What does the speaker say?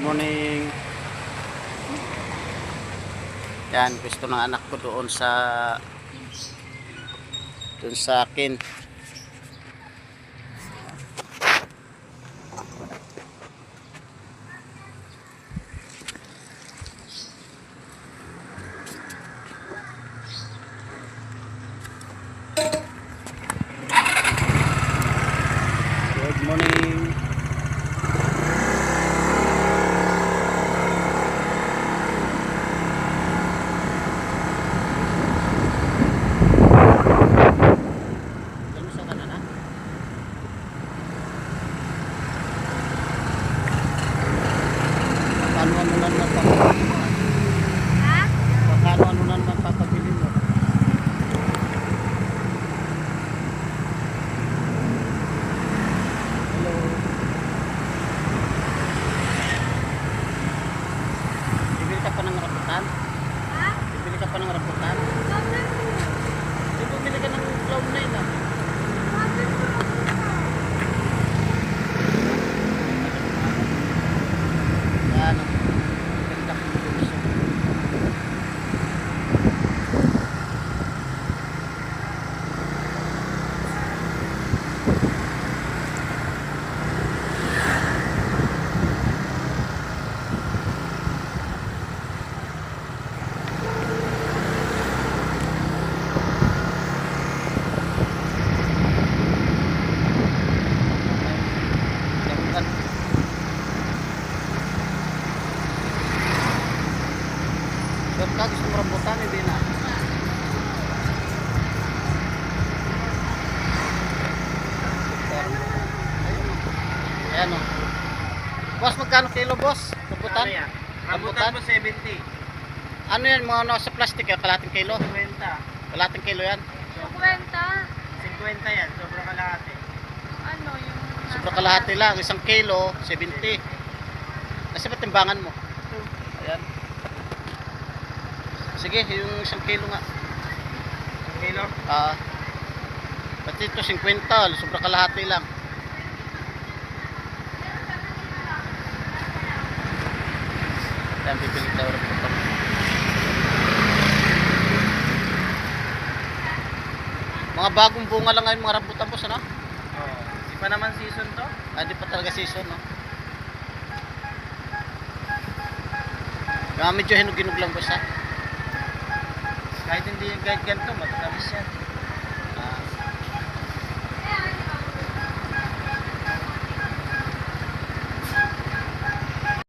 Morning. Yan, gusto ng anak ko doon sa akin. Good morning. Ano naman papabili mo? Hello. Bibili ka pa ng rambutan? Ha? Bibili ka pa ng rambutan? Bibili ka ng cloud na yun ah. Yan ang ganda ko gusto. Ka gusto mo rambutan, hindi na. Ayan o. Boss, magkano kilo boss? Rambutan? Rambutan mo 70. Ano yan mga nasa plastic ya? Kalating kilo? 50. Kalating kilo yan? 50. 50 yan, sobrang kalahati. Ano yung Sobrang kalahati lang. 1 kilo, 70. Nasa ba timbangan mo? Ayan. Sige, yung 1 kilo nga. 1 kilo? Pati ito 50, sobrang kalahati lang. Ayan, bibili tayo rin ito. Mga bagong bunga lang ngayon mga rambutan boss, ano? Oo. Di pa naman season to? Di pa talaga season, no? Medyo hinug-hinug lang boss, ha? Kahit hindi yung guide ganito, matatamis yan.